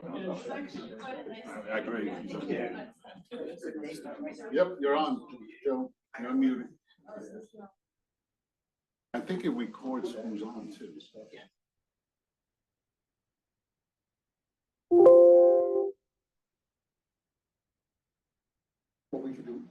I agree. Yep, you're on, Joe. You're unmuted. I think it records who's on too. What we can do.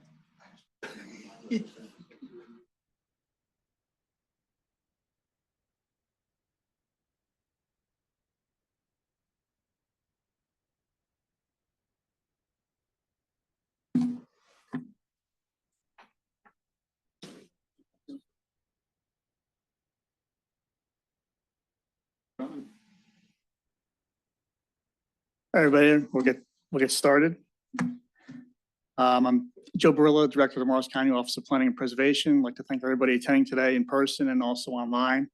Everybody, we'll get started. I'm Joe Barillo, Director of the Morris County Office of Planning and Preservation. I'd like to thank everybody attending today in person and also online.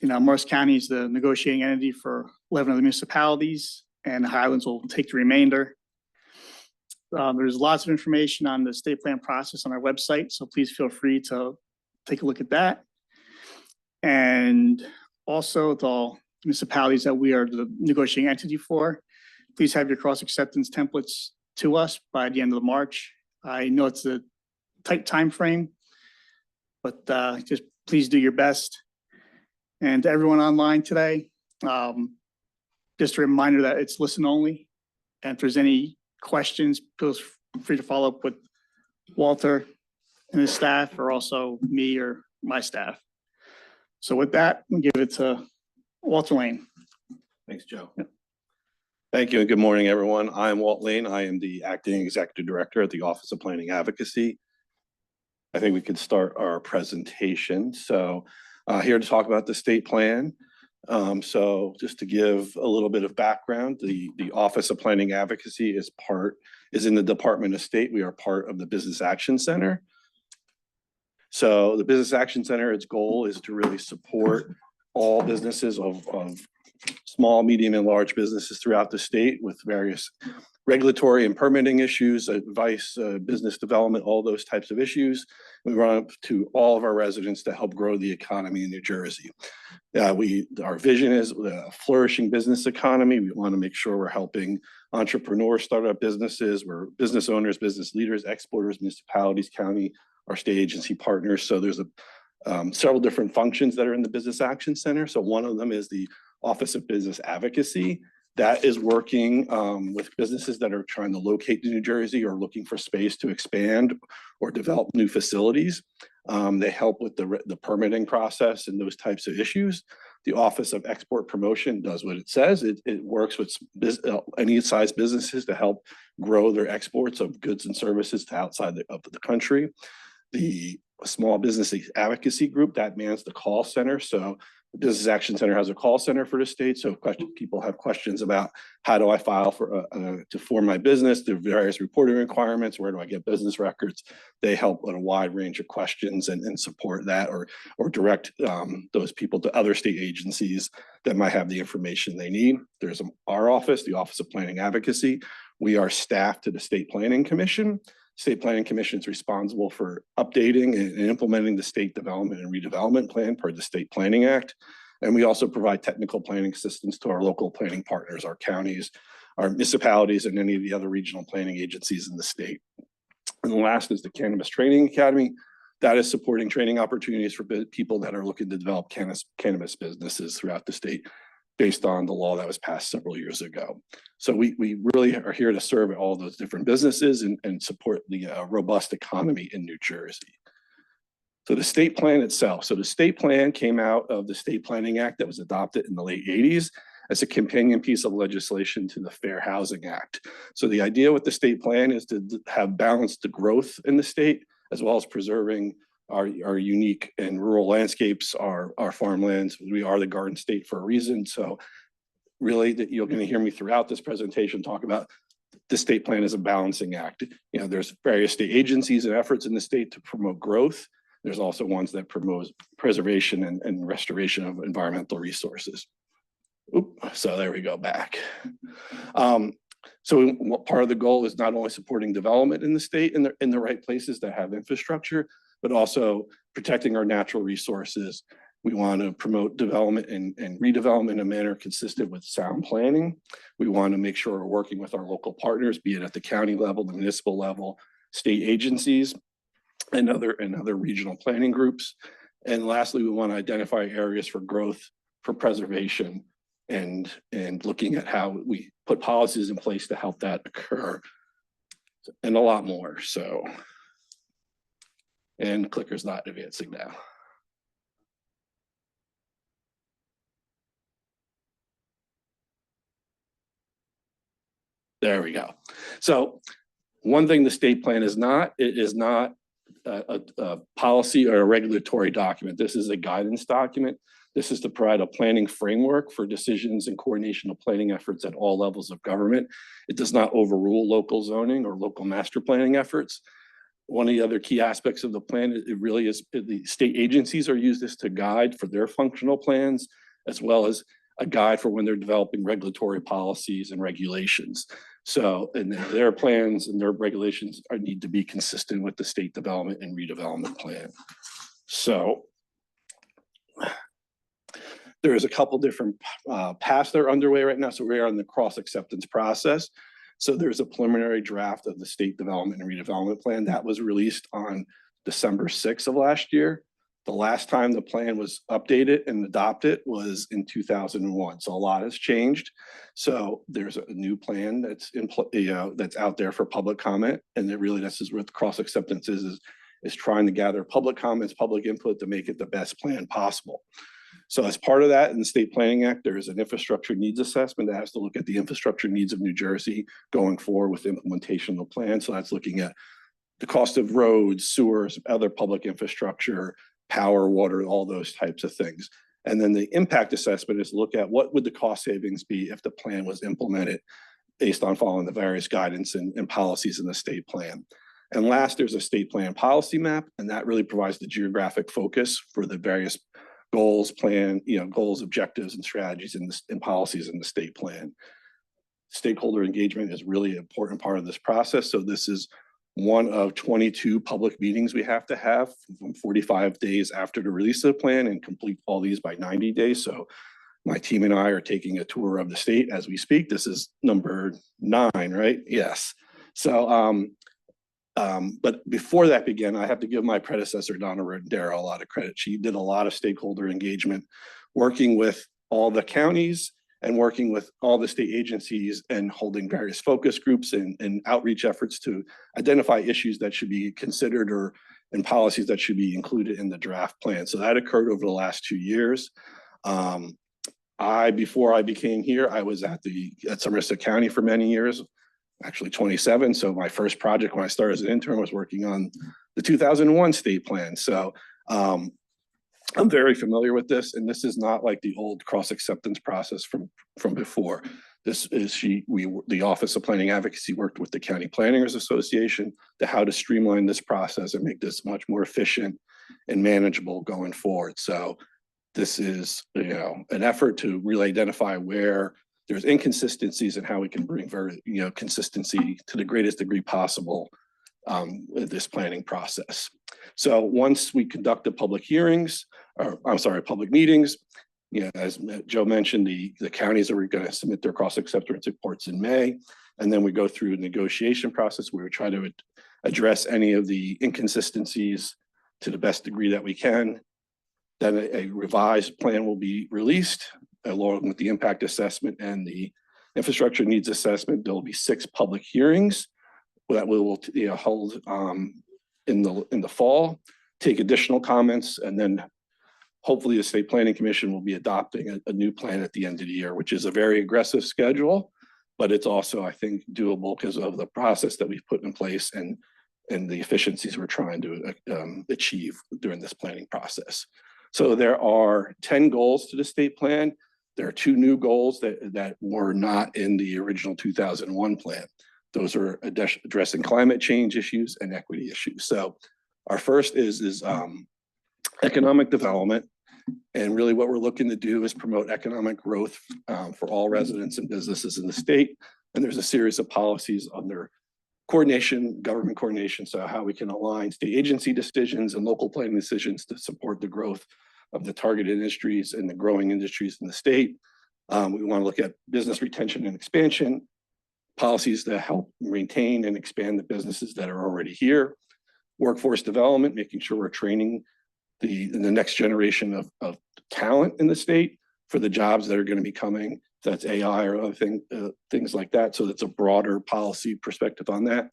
Morris County is the negotiating entity for 11 of the municipalities, and the Highlands will take the remainder. There's lots of information on the state plan process on our website, so please feel free to take a look at that. And also, to all municipalities that we are the negotiating entity for, please have your cross acceptance templates to us by the end of March. I know it's a tight time frame, but just please do your best. And to everyone online today, just a reminder that it's listen only. And if there's any questions, feel free to follow up with Walter and his staff, or also me or my staff. So with that, we'll give it to Walter Lane. Thanks, Joe. Yep. Thank you and good morning, everyone. I am Walt Lane. I am the Acting Executive Director at the Office of Planning Advocacy. I think we could start our presentation. So here to talk about the state plan. So just to give a little bit of background, the Office of Planning Advocacy is in the Department of State. We are part of the Business Action Center. So the Business Action Center, its goal is to really support all businesses of small, medium, and large businesses throughout the state with various regulatory and permitting issues, advice, business development, all those types of issues. We run up to all of our residents to help grow the economy in New Jersey. Our vision is a flourishing business economy. We want to make sure we're helping entrepreneurs start up businesses. We're business owners, business leaders, exporters, municipalities, county, our state agency partners. So there's several different functions that are in the Business Action Center. So one of them is the Office of Business Advocacy. That is working with businesses that are trying to locate in New Jersey or looking for space to expand or develop new facilities. They help with the permitting process and those types of issues. The Office of Export Promotion does what it says. It works with any size businesses to help grow their exports of goods and services to outside of the country. The Small Business Advocacy Group, that mans the call center. So the Business Action Center has a call center for the state. So if people have questions about how do I file to form my business, the various reporting requirements, where do I get business records, they help with a wide range of questions and support that, or direct those people to other state agencies that might have the information they need. There's our office, the Office of Planning Advocacy. We are staffed to the State Planning Commission. State Planning Commission is responsible for updating and implementing the State Development and Redevelopment Plan per the State Planning Act. And we also provide technical planning assistance to our local planning partners, our counties, our municipalities, and any of the other regional planning agencies in the state. And the last is the Cannabis Training Academy. That is supporting training opportunities for people that are looking to develop cannabis businesses throughout the state, based on the law that was passed several years ago. So we really are here to serve all those different businesses and support the robust economy in New Jersey. So the state plan itself. So the state plan came out of the State Planning Act that was adopted in the late 80s as a companion piece of legislation to the Fair Housing Act. So the idea with the state plan is to have balanced growth in the state, as well as preserving our unique and rural landscapes, our farmlands. We are the Garden State for a reason. So really, you're going to hear me throughout this presentation talk about the state plan as a balancing act. There's various state agencies and efforts in the state to promote growth. There's also ones that promote preservation and restoration of environmental resources. So there we go back. So part of the goal is not only supporting development in the state in the right places that have infrastructure, but also protecting our natural resources We want to promote development and redevelopment in a manner consistent with sound planning. We want to make sure we're working with our local partners, be it at the county level, the municipal level, state agencies, and other regional planning groups. And lastly, we want to identify areas for growth, for preservation, and looking at how we put policies in place to help that occur, and a lot more. So, and clicker's not advancing now. There we go. So one thing the state plan is not, it is not a policy or a regulatory document. This is a guidance document. This is to provide a planning framework for decisions and coordination of planning efforts at all levels of government. It does not overrule local zoning or local master planning efforts. One of the other key aspects of the plan, it really is the state agencies are used this to guide for their functional plans, as well as a guide for when they're developing regulatory policies and regulations. So, and their plans and their regulations need to be consistent with the state development and redevelopment plan. So there is a couple different paths that are underway right now. So we are in the cross acceptance process. So there's a preliminary draft of the state development and redevelopment plan that was released on December 6th of last year. The last time the plan was updated and adopted was in 2001. So a lot has changed. So there's a new plan that's that's out there for public comment. And it really, this is what cross acceptance is trying to gather public comments, public input to make it the best plan possible. So as part of that, in the State Planning Act, there is an infrastructure needs assessment that has to look at the infrastructure needs of New Jersey going forward with implementation of the plan. So that's looking at the cost of roads, sewers, other public infrastructure, power, water, all those types of things. And then the impact assessment is look at what would the cost savings be if the plan was implemented based on following the various guidance and policies in the state plan. And last, there's a state plan policy map, and that really provides the geographic focus for the various goals, goals, objectives, and strategies and policies in the state plan. Stakeholder engagement is really an important part of this process. So this is one of 22 public meetings we have to have from 45 days after the release of the plan and complete all these by 90 days. So my team and I are taking a tour of the state as we speak. This is number 9, right? Yes. So, but before that began, I have to give my predecessor, Donna Rodero, a lot of credit. She did a lot of stakeholder engagement, working with all the counties and working with all the state agencies and holding various focus groups and outreach efforts to identify issues that should be considered and policies that should be included in the draft plan. So that occurred over the last 2 years. Before I became here, I was at Somerset County for many years, actually 27. So my first project when I started as an intern was working on the 2001 state plan. So I'm very familiar with this, and this is not like the old cross acceptance process from before. This is the Office of Planning Advocacy worked with the County Planners Association to how to streamline this process and make this much more efficient and manageable going forward. So this is, an effort to really identify where there's inconsistencies and how we can bring consistency to the greatest degree possible with this planning process. So once we conduct the public hearings, public meetings, as Joe mentioned, the counties are going to submit their cross acceptance reports in May, and then we go through a negotiation process where we try to address any of the inconsistencies to the best degree that we can. Then a revised plan will be released along with the impact assessment and the infrastructure needs assessment. There will be 6 public hearings that we will hold in the fall, take additional comments, and then hopefully the State Planning Commission will be adopting a new plan at the end of the year, which is a very aggressive schedule, but it's also, I think, doable because of the process that we've put in place and the efficiencies we're trying to achieve during this planning process. So there are 10 goals to the state plan. There are 2 new goals that were not in the original 2001 plan. Those are addressing climate change issues and equity issues. So our first is economic development. And really what we're looking to do is promote economic growth for all residents and businesses in the state. And there's a series of policies under coordination, government coordination, so how we can align state agency decisions and local planning decisions to support the growth of the target industries and the growing industries in the state. We want to look at business retention and expansion, policies that help maintain and expand the businesses that are already here, workforce development, making sure we're training the next generation of talent in the state for the jobs that are going to be coming. That's AI or other things like that. So that's a broader policy perspective on that.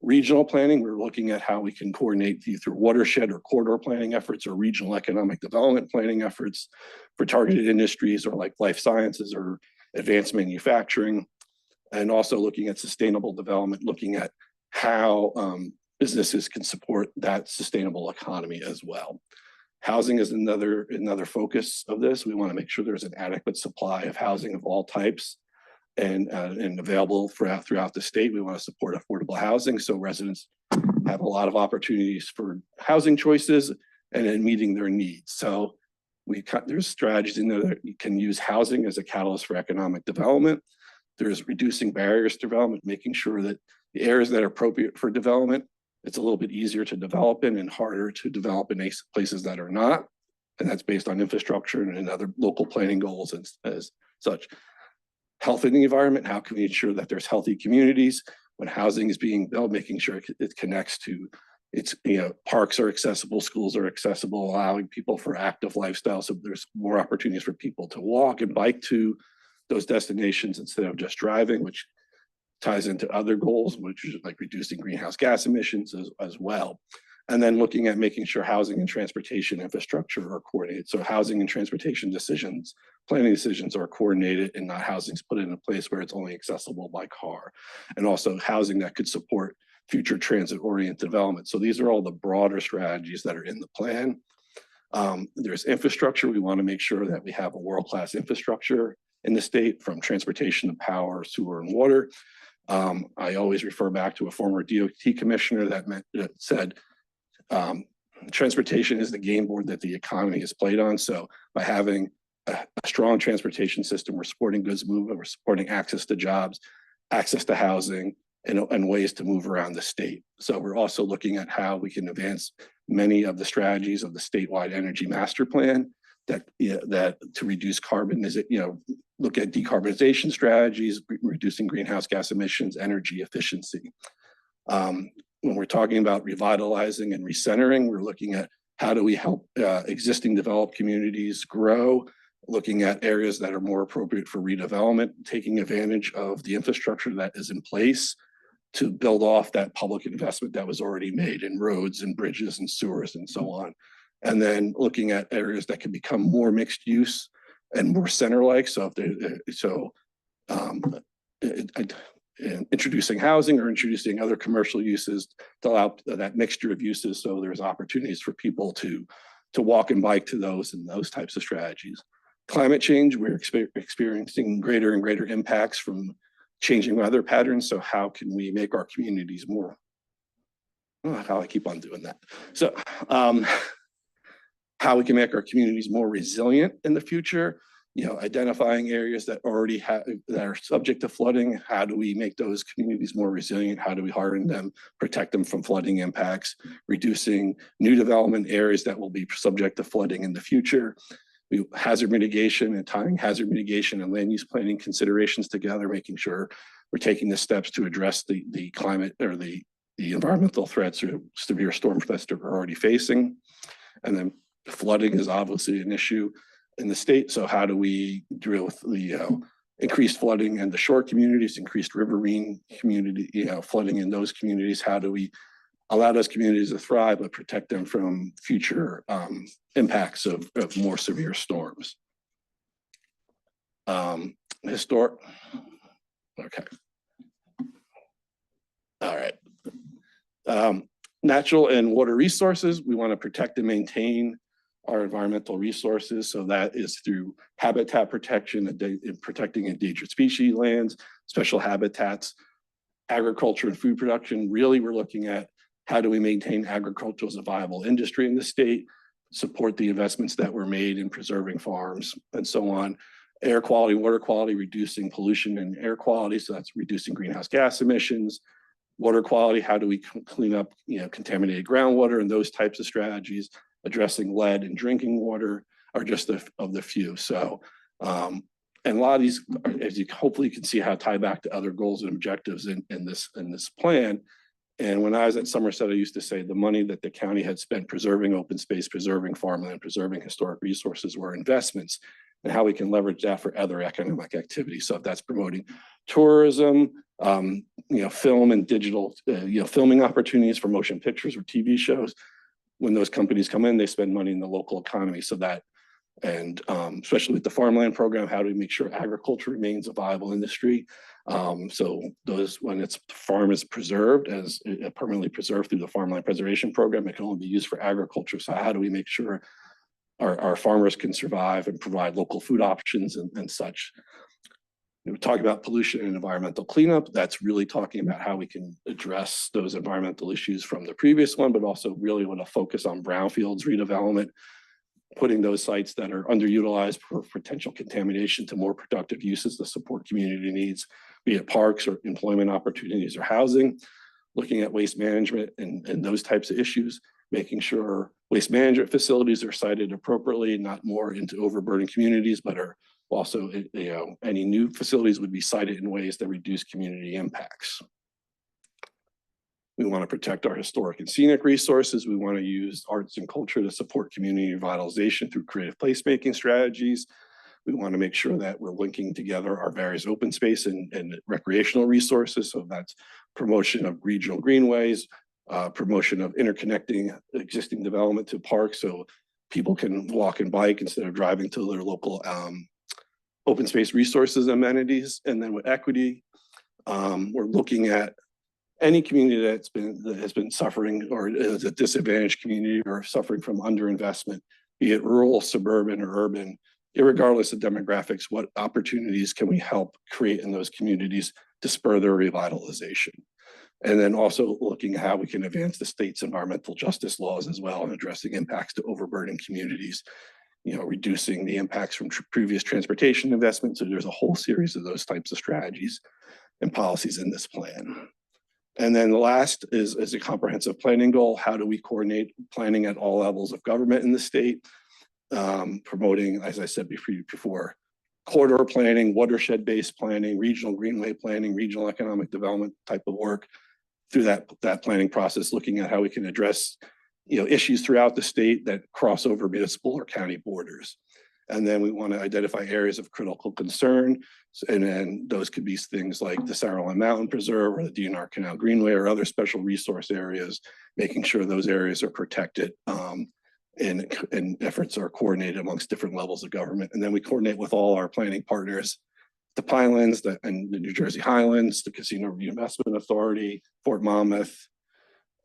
Regional planning, we're looking at how we can coordinate through watershed or corridor planning efforts or regional economic development planning efforts for targeted industries or like life sciences or advanced manufacturing. And also looking at sustainable development, looking at how businesses can support that sustainable economy as well. Housing is another focus of this. We want to make sure there's an adequate supply of housing of all types and available throughout the state. We want to support affordable housing so residents have a lot of opportunities for housing choices and in meeting their needs. So there's strategies in there that you can use housing as a catalyst for economic development. There's reducing barriers to development, making sure that the areas that are appropriate for development, it's a little bit easier to develop in and harder to develop in places that are not. And that's based on infrastructure and other local planning goals and as such. Health in the environment, how can we ensure that there's healthy communities when housing is being built, making sure it connects to it's, parks are accessible, schools are accessible, allowing people for active lifestyle. So there's more opportunities for people to walk and bike to those destinations instead of just driving, which ties into other goals, which is like reducing greenhouse gas emissions as well. And then looking at making sure housing and transportation infrastructure are coordinated. So housing and transportation decisions, planning decisions are coordinated and not housing's put in a place where it's only accessible by car. And also housing that could support future transit-oriented development. So these are all the broader strategies that are in the plan. There's infrastructure. We want to make sure that we have a world-class infrastructure in the state, from transportation to power, sewer, and water. I always refer back to a former DOT commissioner that said, transportation is the game board that the economy is played on. So by having a strong transportation system, we're supporting goods movement, we're supporting access to jobs, access to housing, and ways to move around the state. So we're also looking at how we can advance many of the strategies of the statewide energy master plan that to reduce carbon, look at decarbonization strategies, reducing greenhouse gas emissions, energy efficiency. When we're talking about revitalizing and recentering, we're looking at how do we help existing developed communities grow, looking at areas that are more appropriate for redevelopment, taking advantage of the infrastructure that is in place to build off that public investment that was already made in roads and bridges and sewers and so on. And then looking at areas that can become more mixed use and more center-like. So introducing housing or introducing other commercial uses to allow that mixture of uses. So there's opportunities for people to walk and bike to those and those types of strategies. Climate change, we're experiencing greater and greater impacts from changing weather patterns. So how can we make our communities more, how I keep on doing that. So how we can make our communities more resilient in the future, identifying areas that already that are subject to flooding. How do we make those communities more resilient? How do we harden them, protect them from flooding impacts, reducing new development areas that will be subject to flooding in the future? Hazard mitigation and tying hazard mitigation and land use planning considerations together, making sure we're taking the steps to address the climate or the environmental threats or severe storm threats that we're already facing. And then flooding is obviously an issue in the state. So how do we deal with the increased flooding in the shore communities, increased riverine community, flooding in those communities? How do we allow those communities to thrive, but protect them from future impacts of more severe storms? Okay. All right. Natural and water resources, we want to protect and maintain our environmental resources. So that is through habitat protection and protecting endangered species lands, special habitats, agriculture and food production. Really, we're looking at how do we maintain agriculture as a viable industry in the state, support the investments that were made in preserving farms and so on. Air quality, water quality, reducing pollution and air quality. So that's reducing greenhouse gas emissions. Water quality, how do we clean up contaminated groundwater and those types of strategies, addressing lead in drinking water, are just of the few. So, and a lot of these, as you hopefully can see, how tie back to other goals and objectives in this plan. And when I was at Somerset, I used to say the money that the county had spent preserving open space, preserving farmland, preserving historic resources were investments, and how we can leverage that for other economic activities. So if that's promoting tourism, film and digital, filming opportunities for motion pictures or TV shows. When those companies come in, they spend money in the local economy. So that, and especially with the farmland program, how do we make sure agriculture remains a viable industry? So those, when its farm is preserved as permanently preserved through the farmland preservation program, it can only be used for agriculture. So how do we make sure our farmers can survive and provide local food options and such? We talk about pollution and environmental cleanup. That's really talking about how we can address those environmental issues from the previous one, but also really want to focus on brownfields redevelopment, putting those sites that are underutilized for potential contamination to more productive uses to support community needs, be it parks or employment opportunities or housing, looking at waste management and those types of issues, making sure waste management facilities are sited appropriately, not more into overburdened communities, but are also, any new facilities would be sited in ways that reduce community impacts. We want to protect our historic and scenic resources. We want to use arts and culture to support community revitalization through creative placemaking strategies. We want to make sure that we're linking together our various open space and recreational resources. So that's promotion of regional greenways, promotion of interconnecting existing development to parks so people can walk and bike instead of driving to their local open space resources amenities. And then with equity, we're looking at any community that has been suffering or is a disadvantaged community or suffering from underinvestment, be it rural, suburban, or urban, irregardless of demographics, what opportunities can we help create in those communities to spur their revitalization? And then also looking at how we can advance the state's environmental justice laws as well and addressing impacts to overburdened communities, reducing the impacts from previous transportation investments. So there's a whole series of those types of strategies and policies in this plan. And then the last is a comprehensive planning goal. How do we coordinate planning at all levels of government in the state? Promoting, as I said before, corridor planning, watershed-based planning, regional greenway planning, regional economic development type of work through that planning process, looking at how we can address issues throughout the state that cross over municipal or county borders. And then we want to identify areas of critical concern. And then those could be things like the Saraland Mountain Preserve or the DNR Canal Greenway or other special resource areas, making sure those areas are protected and efforts are coordinated amongst different levels of government. And then we coordinate with all our planning partners, the Pinelands and the New Jersey Highlands, the Casino Reinvestment Authority, Fort Monmouth,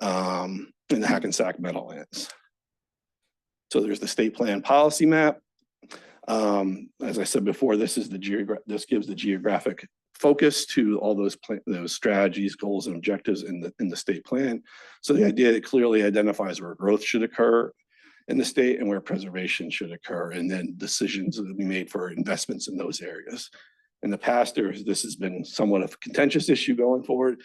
and the Hackensack Meadowlands. So there's the state plan policy map. As I said before, this gives the geographic focus to all those strategies, goals, and objectives in the state plan. So the idea that clearly identifies where growth should occur in the state and where preservation should occur, and then decisions that be made for investments in those areas. In the past, this has been somewhat of a contentious issue going forward.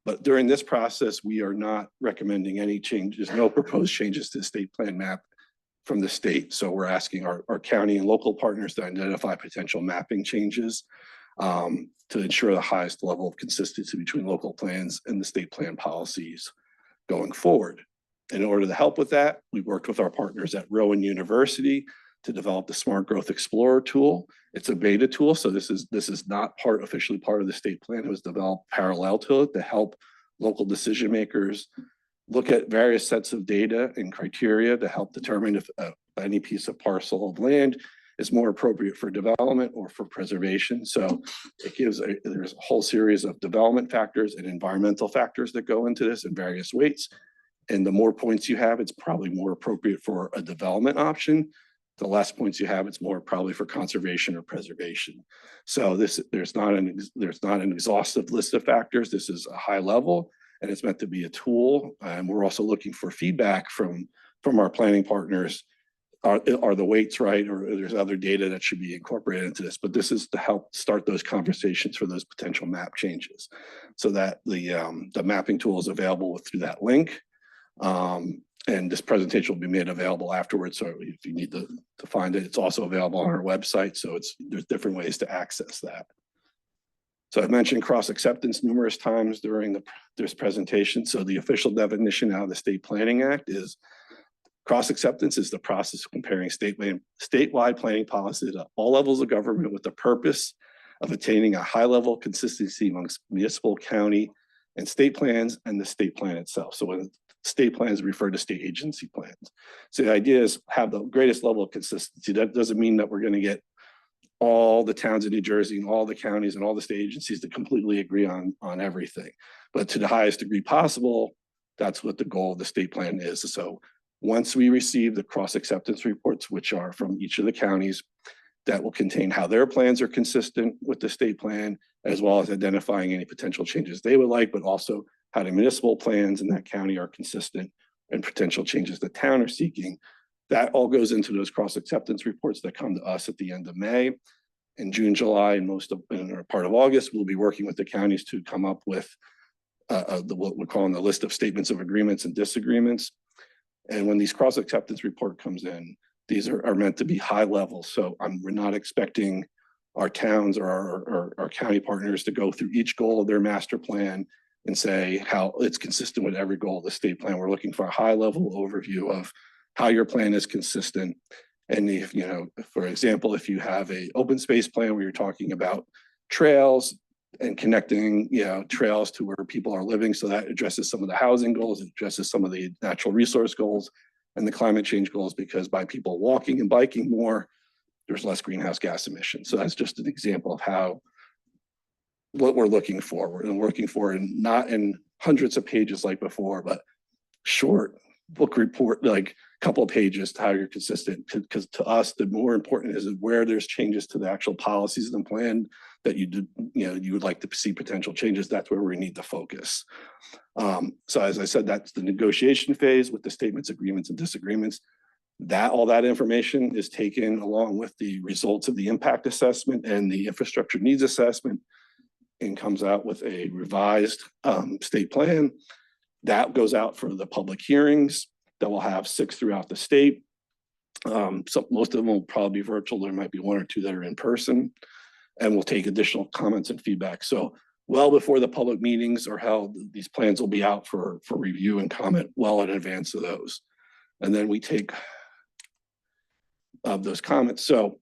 But during this process, we are not recommending any changes, no proposed changes to the state plan map from the state. So we're asking our county and local partners to identify potential mapping changes to ensure the highest level of consistency between local plans and the state plan policies going forward. In order to help with that, we worked with our partners at Rowan University to develop the Smart Growth Explorer tool. It's a beta tool, so this is not officially part of the state plan. It was developed parallel to it to help local decision makers look at various sets of data and criteria to help determine if any piece of parcel of land is more appropriate for development or for preservation. So there's a whole series of development factors and environmental factors that go into this in various weights. And the more points you have, it's probably more appropriate for a development option. The less points you have, it's more probably for conservation or preservation. So there's not an exhaustive list of factors. This is a high level, and it's meant to be a tool. And we're also looking for feedback from our planning partners. Are the weights right, or there's other data that should be incorporated into this? But this is to help start those conversations for those potential map changes, so that the mapping tool is available through that link. And this presentation will be made available afterwards. So if you need to find it, it's also available on our website. So there's different ways to access that. So I've mentioned cross-acceptance numerous times during this presentation. So the official definition out of the State Planning Act is cross-acceptance is the process of comparing statewide planning policies at all levels of government with the purpose of attaining a high level of consistency amongst municipal, county, and state plans and the state plan itself. So when state plans refer to state agency plans. So the idea is have the greatest level of consistency. That doesn't mean that we're going to get all the towns in New Jersey and all the counties and all the state agencies to completely agree on everything. But to the highest degree possible, that's what the goal of the state plan is. So once we receive the cross-acceptance reports, which are from each of the counties, that will contain how their plans are consistent with the state plan, as well as identifying any potential changes they would like, but also how the municipal plans in that county are consistent and potential changes the town are seeking. That all goes into those cross-acceptance reports that come to us at the end of May. In June, July, and part of August, we'll be working with the counties to come up with what we're calling the list of statements of agreements and disagreements. And when these cross-acceptance report comes in, these are meant to be high level. So we're not expecting our towns or our county partners to go through each goal of their master plan and say how it's consistent with every goal of the state plan. We're looking for a high level overview of how your plan is consistent. And if, for example, if you have an open space plan where you're talking about trails and connecting, trails to where people are living, so that addresses some of the housing goals, it addresses some of the natural resource goals and the climate change goals, because by people walking and biking more, there's less greenhouse gas emissions. So that's just an example of what we're looking for. We're looking for, and not in hundreds of pages like before, but short book report, like a couple of pages to how you're consistent. Because to us, the more important is where there's changes to the actual policies and plan that you would like to see potential changes. That's where we need to focus. So as I said, that's the negotiation phase with the statements, agreements, and disagreements. All that information is taken along with the results of the impact assessment and the infrastructure needs assessment, and comes out with a revised state plan. That goes out for the public hearings that we'll have 6 throughout the state. So most of them will probably be virtual. There might be 1 or 2 that are in person, and we'll take additional comments and feedback. So well before the public meetings are held, these plans will be out for review and comment well in advance of those. And then we take those comments. So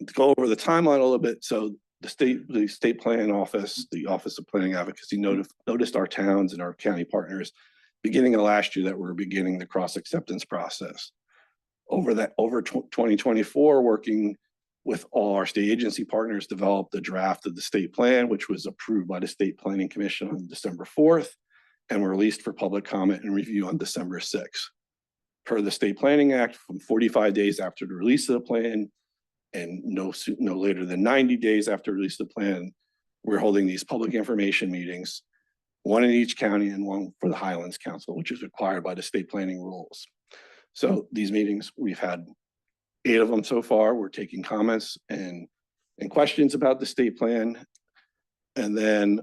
to go over the timeline a little bit. So the state plan office, the Office of Planning Advocacy noticed our towns and our county partners beginning of last year that we're beginning the cross-acceptance process. Over 2024, working with all our state agency partners, developed the draft of the state plan, which was approved by the State Planning Commission on December 4th, and were released for public comment and review on December 6th. Per the State Planning Act, from 45 days after the release of the plan, and no later than 90 days after release of the plan, we're holding these public information meetings, 1 in each county and 1 for the Highlands Council, which is required by the state planning rules. So these meetings, we've had 8 of them so far. We're taking comments and questions about the state plan. And then,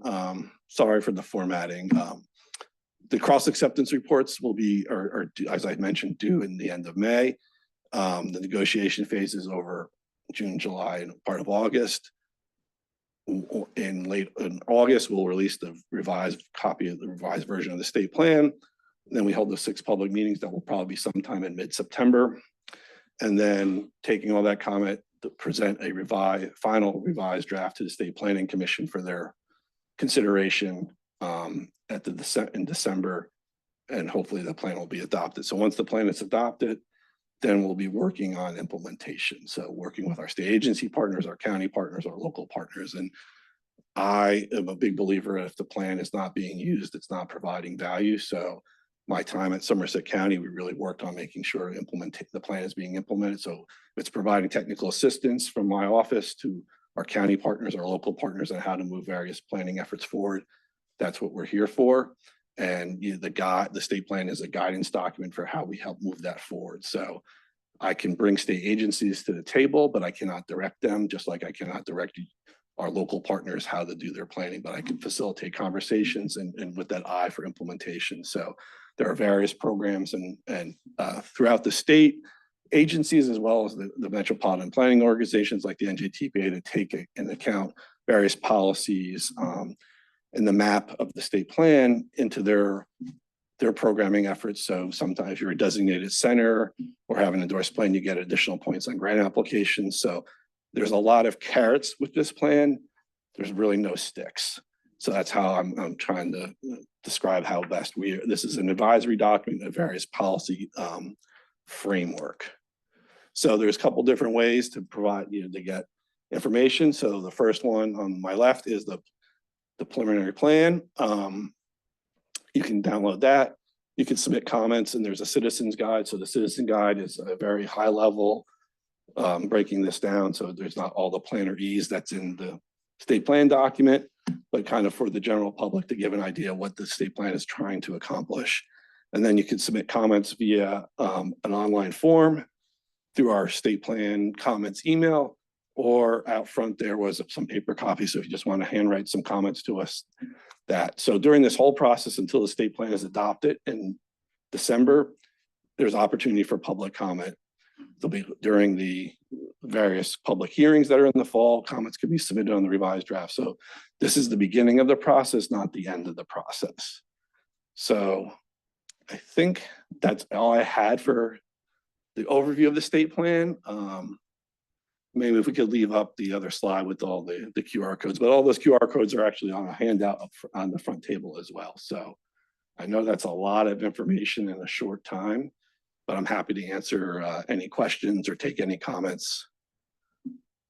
sorry for the formatting. The cross-acceptance reports will be, as I mentioned, due in the end of May. The negotiation phase is over June, July, and part of August. In August, we'll release the revised copy of the revised version of the state plan. Then we hold the 6 public meetings that will probably be sometime in mid-September. And then taking all that comment to present a final revised draft to the State Planning Commission for their consideration in December. And hopefully the plan will be adopted. So once the plan is adopted, then we'll be working on implementation. So working with our state agency partners, our county partners, our local partners. And I am a big believer if the plan is not being used, it's not providing value. So my time at Somerset County, we really worked on making sure the plan is being implemented. So it's providing technical assistance from my office to our county partners, our local partners, on how to move various planning efforts forward. That's what we're here for. And the state plan is a guidance document for how we help move that forward. So I can bring state agencies to the table, but I cannot direct them, just like I cannot direct our local partners how to do their planning, but I can facilitate conversations and with that eye for implementation. So There are various programs and throughout the state, agencies as well as the metropolitan planning organizations like the NJTPA to take into account various policies in the map of the state plan into their programming efforts. So sometimes if you're a designated center or have an endorsed plan, you get additional points on grant applications. So there's a lot of carrots with this plan. There's really no sticks. So that's how I'm trying to describe how best this is an advisory document, a various policy framework. So there's a couple different ways to provide, to get information. So the first one on my left is the preliminary plan. You can download that. You can submit comments, and there's a citizen's guide. So the citizen guide is a very high level, breaking this down. So there's not all the plannerese that's in the state plan document, but kind of for the general public to give an idea what the state plan is trying to accomplish. And then you can submit comments via an online form through our state plan comments email, or out front there was some paper copies. So if you just want to handwrite some comments to us, so during this whole process until the state plan is adopted in December, there's opportunity for public comment. There'll be during the various public hearings that are in the fall, comments can be submitted on the revised draft. So this is the beginning of the process, not the end of the process. So I think that's all I had for the overview of the state plan. Maybe if we could leave up the other slide with all the QR codes, but all those QR codes are actually on a handout on the front table as well. So I know that's a lot of information in a short time, but I'm happy to answer any questions or take any comments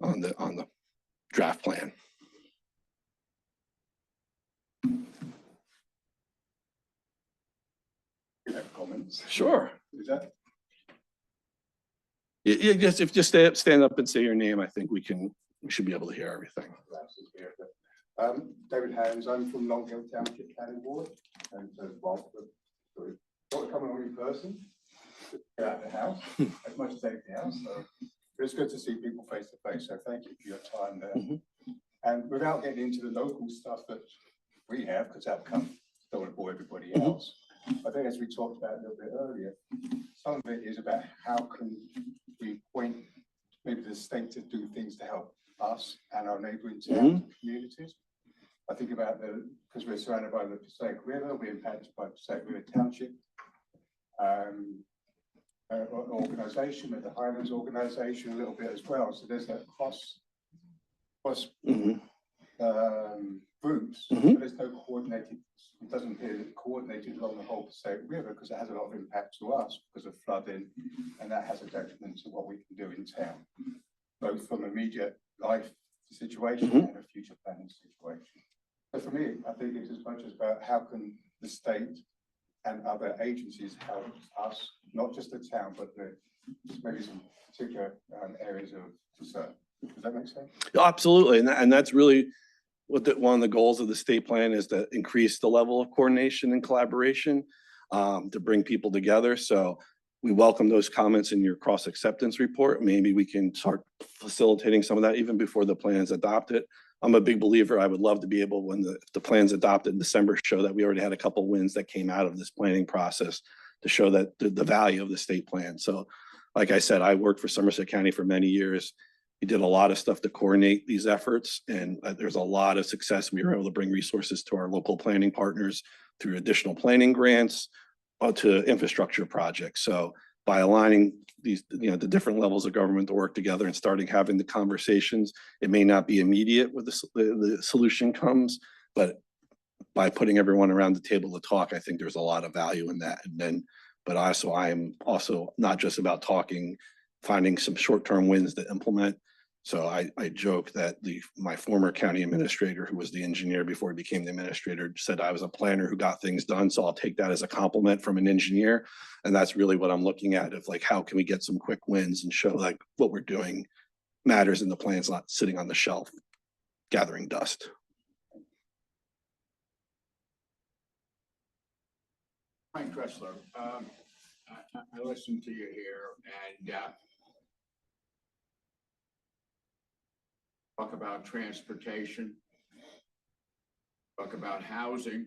on the draft plan. You have comments? Sure. Is that? Yeah, just stand up and say your name, I think we should be able to hear everything. David Hans, I'm from Long Hill Township Planning Board, and so Bob, sorry, not coming on in person, get out of the house as much as anything else. So it's good to see people face to face. So thank you for your time there. And without getting into the local stuff that we have, because that don't want to bore everybody else. I think as we talked about a little bit earlier, some of it is about how can we point maybe the state to do things to help us and our neighboring towns and communities. I think about because we're surrounded by the Passaic River, we're impacted by Passaic River Township organization, with the Highlands organization a little bit as well. So there's that cross groups, but there's no coordinated. It doesn't appear coordinated along the whole Passaic River because it has a lot of impact to us because of flooding, and that has a detriment to what we can do in town, both from immediate life situation and a future planning situation. So for me, I think it's as much as about how can the state and other agencies help us, not just the town, but maybe some particular areas of concern. Does that make sense? Absolutely, and that's really one of the goals of the state plan is to increase the level of coordination and collaboration to bring people together. So we welcome those comments in your cross acceptance report. Maybe we can start facilitating some of that even before the plan is adopted. I'm a big believer. I would love to be able, when the plan's adopted in December, show that we already had a couple wins that came out of this planning process to show that the value of the state plan. So like I said, I worked for Somerset County for many years. We did a lot of stuff to coordinate these efforts, and there's a lot of success. We were able to bring resources to our local planning partners through additional planning grants to infrastructure projects. So by aligning these, the different levels of government to work together and starting having the conversations, it may not be immediate where the solution comes, but by putting everyone around the table to talk, I think there's a lot of value in that. And then, but also I am also not just about talking, finding some short-term wins to implement. So I joke that my former county administrator, who was the engineer before he became the administrator, said I was a planner who got things done. So I'll take that as a compliment from an engineer. And that's really what I'm looking at, of like, how can we get some quick wins and show like what we're doing matters and the plan's not sitting on the shelf gathering dust. Frank Dressler, I listened to you here and talk about transportation, talk about housing.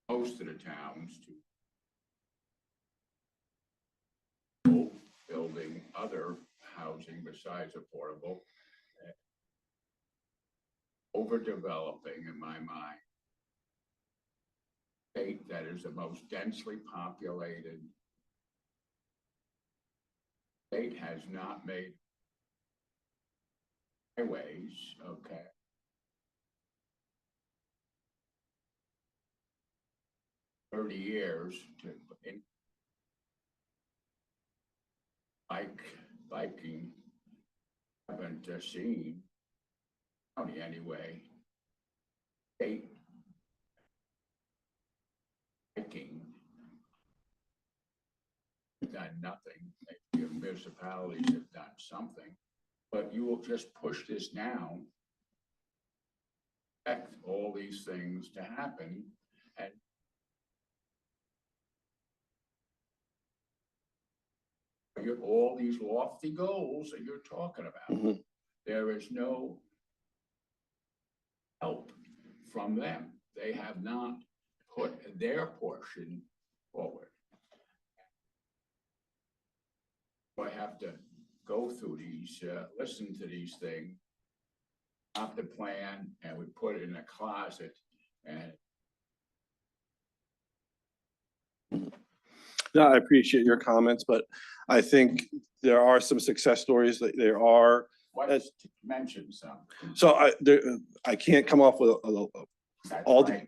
most of the towns to building other housing besides affordable, overdeveloping in my mind. State that is the most densely populated state has not made highways, okay. $30 to biking, haven't seen county anyway. State biking done nothing. Maybe municipalities have done something, but you will just push this down. Expect all these things to happen, and all these lofty goals that you're talking about, there is no help from them. They have not put their portion forward. I have to go through these, listen to these things, opt the plan, and we put it in a closet. And No, I appreciate your comments, but I think there are some success stories that there are. let's mention some. So I can't come off with That's all right.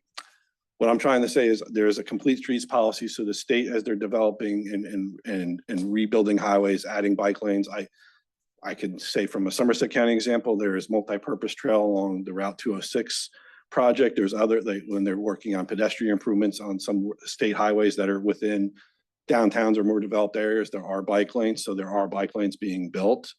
what I'm trying to say is there is a complete streets policy. So the state, as they're developing and rebuilding highways, adding bike lanes, I can say from a Somerset County example, there is multi-purpose trail along the Route 206 project. There's other, when they're working on pedestrian improvements on some state highways that are within downtowns or more developed areas, there are bike lanes. So there are bike lanes being built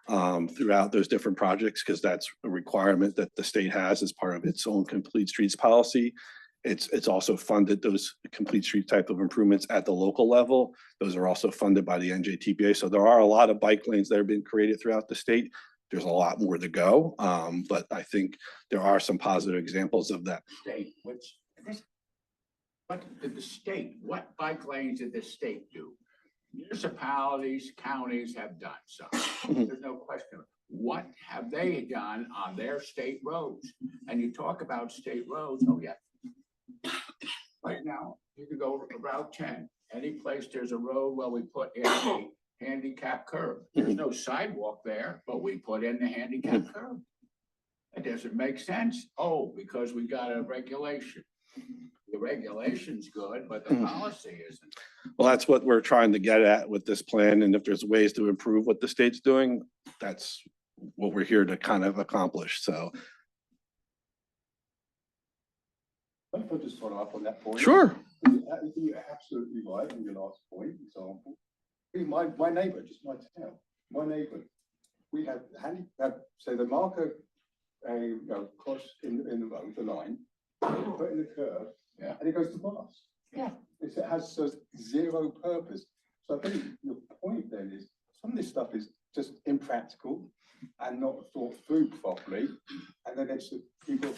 throughout those different projects, because that's a requirement that the state has as part of its own complete streets policy. It's also funded, those complete street type of improvements at the local level. Those are also funded by the NJTPA. So there are a lot of bike lanes that have been created throughout the state. There's a lot more to go. But I think there are some positive examples of that. State, what did the state, what bike lanes did the state do? Municipalities, counties have done some. There's no question. What have they done on their state roads? And you talk about state roads, oh yeah. Right now, you can go Route 10, any place there's a road, well, we put in a handicap curb. There's no sidewalk there, but we put in the handicap curb. It doesn't make sense. Oh, because we got a regulation. The regulation's good, but the policy isn't. Well, that's what we're trying to get at with this plan. And if there's ways to improve what the state's doing, that's what we're here to kind of accomplish. So. I could just follow up on that point. Sure. You're absolutely right on your last point, example. My neighbour, just my town, my neighbour, we have so they mark a cross in the road, the line, put in the curve, Yeah. and it goes to bars. Yeah. It has zero purpose. So I think the point then is some of this stuff is just impractical and not thought through properly, and then it's people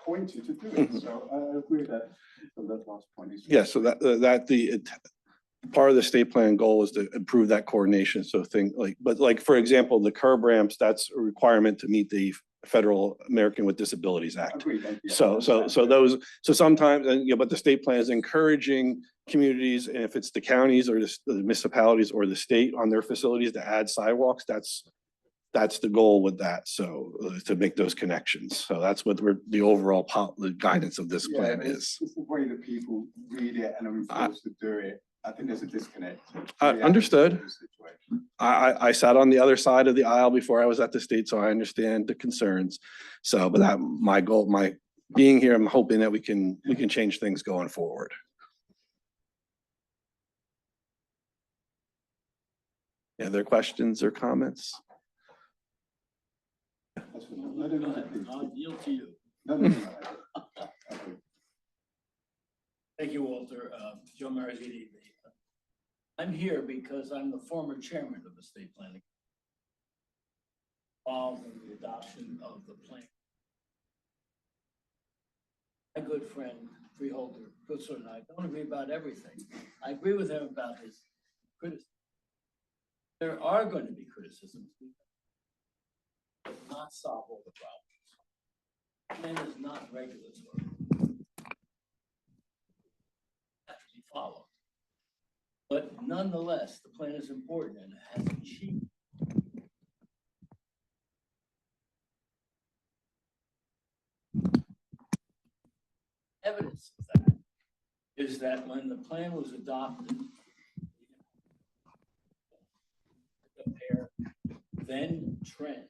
pointing to do it. So I agree with that. So that last point is. Yeah, so part of the state plan goal is to improve that coordination. So but for example, the curb ramps, that's a requirement to meet the Federal American with Disabilities Act. Agreed, yeah. So sometimes, but the state plan is encouraging communities, and if it's the counties or the municipalities or the state on their facilities to add sidewalks, that's the goal with that. So to make those connections. So that's what the overall the guidance of this plan is. It's the way that people read it and are enforced to do it. I think there's a disconnect. Understood. I sat on the other side of the aisle before I was at the state, so I understand the concerns. So, but my goal, my being here, I'm hoping that we can change things going forward. Any other questions or comments? I'll yield to you. Thank you, Walter. Joe Marzini. I'm here because I'm the former chairman of the state planning. Involved in the adoption of the plan. My good friend, Freeholder, Goodsell and I don't agree about everything. I agree with him about his criticism. There are going to be criticisms, but not solve all the problems. Plan is not regulatory. Have to be followed. But nonetheless, the plan is important and it has achieved. Evidence of that is that when the plan was adopted, compare then trend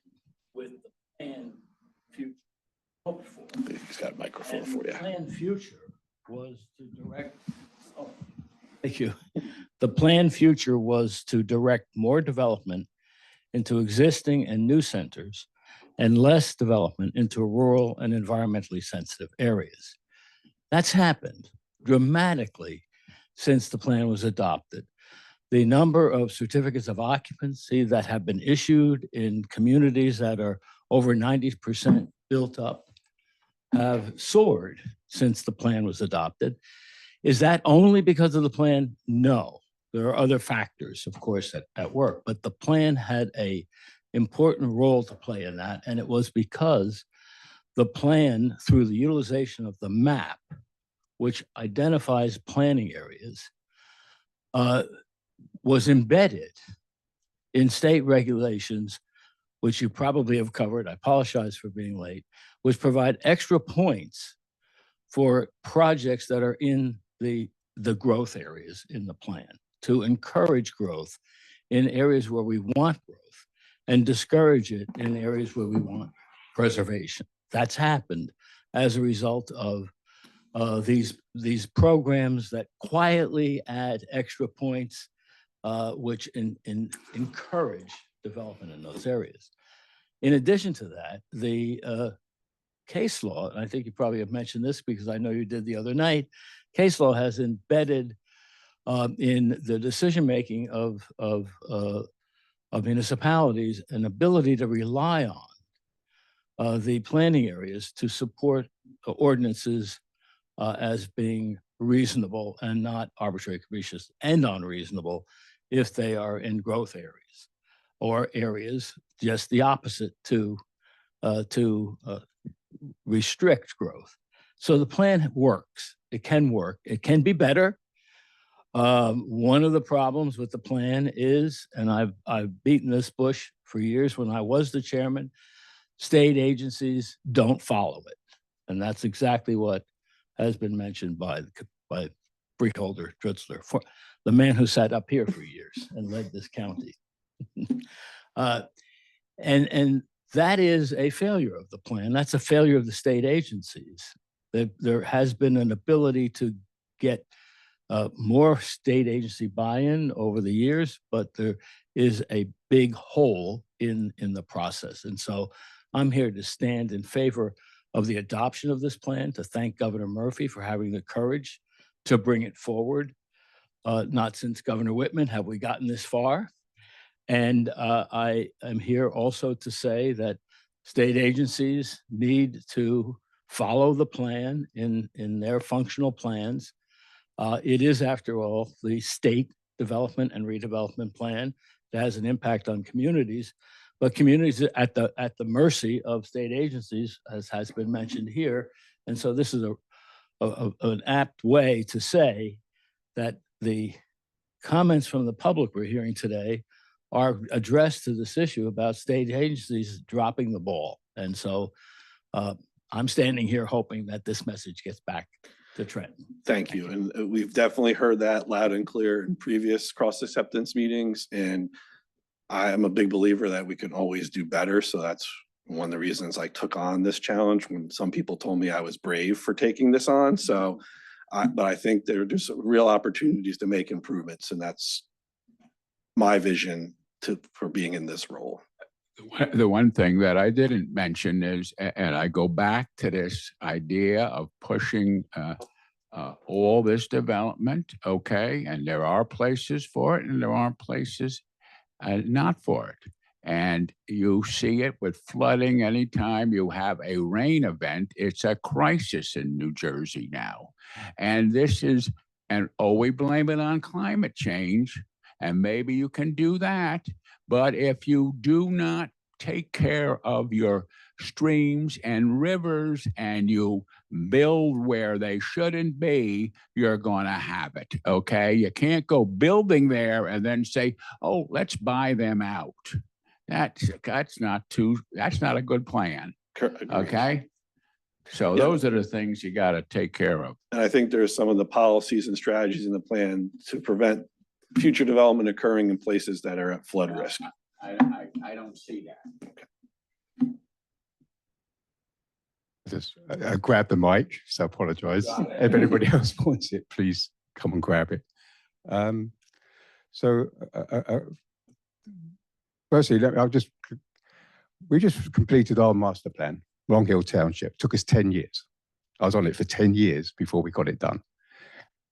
with the plan future hoped for. He's got a microphone And for the you. plan future was to direct, oh, thank you. The plan future was to direct more development into existing and new centers and less development into rural and environmentally sensitive areas. That's happened dramatically since the plan was adopted. The number of certificates of occupancy that have been issued in communities that are over 90% built up have soared since the plan was adopted. Is that only because of the plan? No. There are other factors, of course, at work, but the plan had an important role to play in that, and it was because the plan, through the utilization of the map, which identifies planning areas, was embedded in state regulations, which you probably have covered. I apologize for being late, which provide extra points for projects that are in the growth areas in the plan to encourage growth in areas where we want growth and discourage it in areas where we want preservation. That's happened as a result of these programs that quietly add extra points, which encourage development in those areas. In addition to that, the case law, and I think you probably have mentioned this because I know you did the other night, case law has embedded in the decision-making of municipalities an ability to rely on the planning areas to support ordinances as being reasonable and not arbitrary, capricious, and unreasonable if they are in growth areas or areas just the opposite to restrict growth. So the plan works. It can work. It can be better. One of the problems with the plan is, and I've beaten this bush for years when I was the chairman, state agencies don't follow it. And that's exactly what has been mentioned by Freeholder Drutzler, for the man who sat up here for years and led this county. And that is a failure of the plan. That's a failure of the state agencies. There has been an ability to get more state agency buy-in over the years, but there is a big hole in the process. And so I'm here to stand in favor of the adoption of this plan, to thank Governor Murphy for having the courage to bring it forward. Not since Governor Whitman have we gotten this far. And I am here also to say that state agencies need to follow the plan in their functional plans. It is, after all, the state development and redevelopment plan that has an impact on communities, but communities at the mercy of state agencies, as has been mentioned here. And so this is an apt way to say that the comments from the public we're hearing today are addressed to this issue about state agencies dropping the ball. And so I'm standing here hoping that this message gets back to Trenton. Thank you. And we've definitely heard that loud and clear in previous cross acceptance meetings. And I am a big believer that we can always do better. So that's one of the reasons I took on this challenge when some people told me I was brave for taking this on. So, but I think there's some real opportunities to make improvements. And that's my vision for being in this role. The one thing that I didn't mention is, and I go back to this idea of pushing all this development, okay? And there are places for it and there are places not for it. And you see it with flooding. Anytime you have a rain event, it's a crisis in New Jersey now. And this is, and we blame it on climate change. And maybe you can do that. But if you do not take care of your streams and rivers and you build where they shouldn't be, you're going to have it. Okay. You can't go building there and then say, oh, let's buy them out. That's not a good plan. Agreed. Okay. So Yeah. those are the things you got to take care of. And I think there's some of the policies and strategies in the plan to prevent future development occurring in places that are at flood risk. I don't see that. I grabbed the mic, so I apologize. If anybody else wants it, please come and grab it. Firstly, we just completed our master plan, Long Hill Township. Took us 10 years. I was on it for 10 years before we got it done.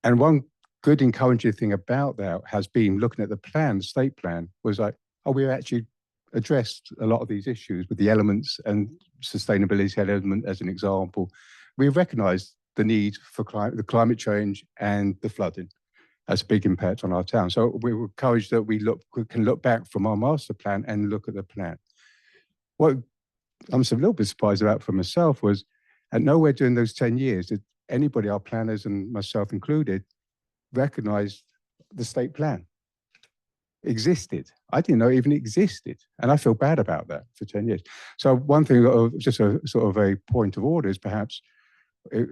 And one good encouraging thing about that has been looking at the plan, state plan, was like, oh, we actually addressed a lot of these issues with the elements and sustainability element as an example. We recognized the need for the climate change and the flooding has a big impact on our town. So we were encouraged that we can look back from our master plan and look at the plan. What I'm a little bit surprised about for myself was at nowhere during those 10 years did anybody, our planners and myself included, recognize the state plan existed. I didn't know it even existed. And I feel bad about that for 10 years. So one thing, just a sort of a point of order is perhaps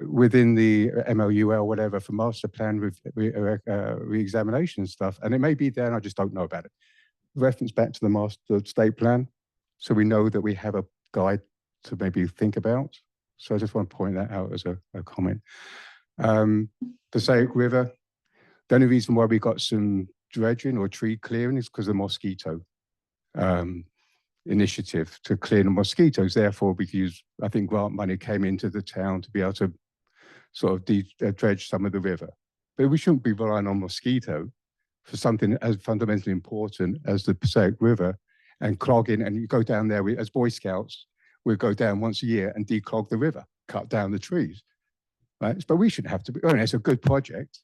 within the MLUL, whatever, for master plan re-examination and stuff, and it may be there and I just don't know about it. Reference back to the master state plan, so we know that we have a guide to maybe think about. So I just want to point that out as a comment. Passaic River, the only reason why we got some dredging or tree clearing is because of the mosquito initiative to clear the mosquitoes. Therefore, we could use, I think grant money came into the town to be able to sort of dredge some of the river. But we shouldn't be relying on mosquito for something as fundamentally important as the Passaic River and clogging. And you go down there as Boy Scouts, we'll go down once a year and declog the river, cut down the trees. Right? But we shouldn't have to be, it's a good project,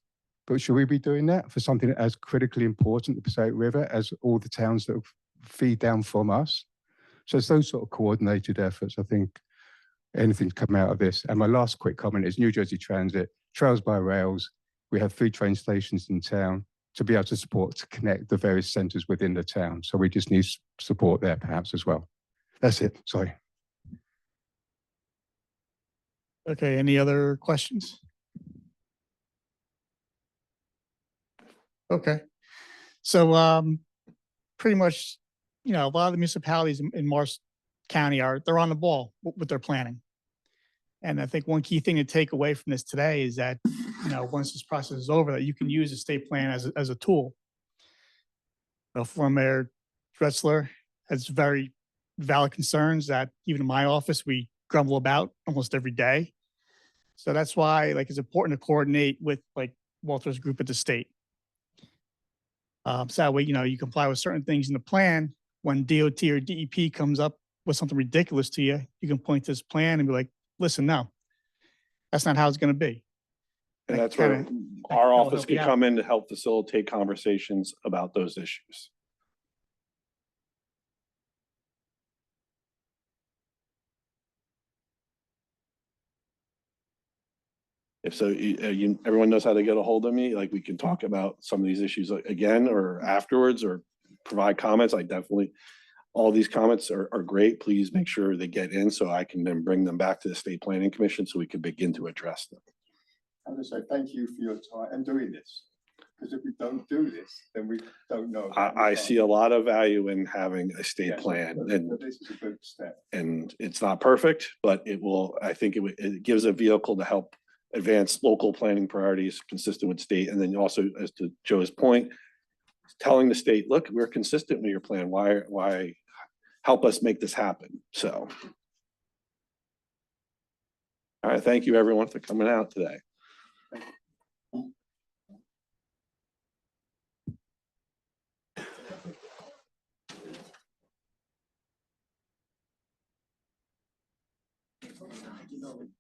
but should we be doing that for something as critically important, the Passaic River, as all the towns that feed down from us? So it's those sort of coordinated efforts, I think, anything come out of this. And my last quick comment is New Jersey Transit, Trails by Rails. We have 3 train stations in town to be able to support, to connect the various centres within the town. So we just need support there perhaps as well. That's it, sorry. Okay, any other questions? Okay, so pretty much, a lot of the municipalities in Morris County they're on the ball with their planning. And I think one key thing to take away from this today is that, once this process is over, that you can use the state plan as a tool. Former Mayor Drexler has very valid concerns that even in my office, we grumble about almost every day. So that's why it's important to coordinate with Walter's group at the state. So that way, you comply with certain things in the plan. When DOT or DEP comes up with something ridiculous to you, you can point to this plan and be like, listen, no, that's not how it's going to be. And that's where our office can come in to help facilitate conversations about those issues. If so, everyone knows how to get a hold of me. We can talk about some of these issues again or afterwards or provide comments. All these comments are great. Please make sure they get in so I can then bring them back to the State Planning Commission so we can begin to address them. I'm going to say thank you for your time and doing this. Because if we don't do this, then we don't know. I see a lot of value in having a state plan, and this is a good step. And it's not perfect, but I think it gives a vehicle to help advance local planning priorities consistent with state. And then also, as to Joe's point, telling the state, look, we're consistent with your plan. Why help us make this happen? So, all right, thank you everyone for coming out today. No.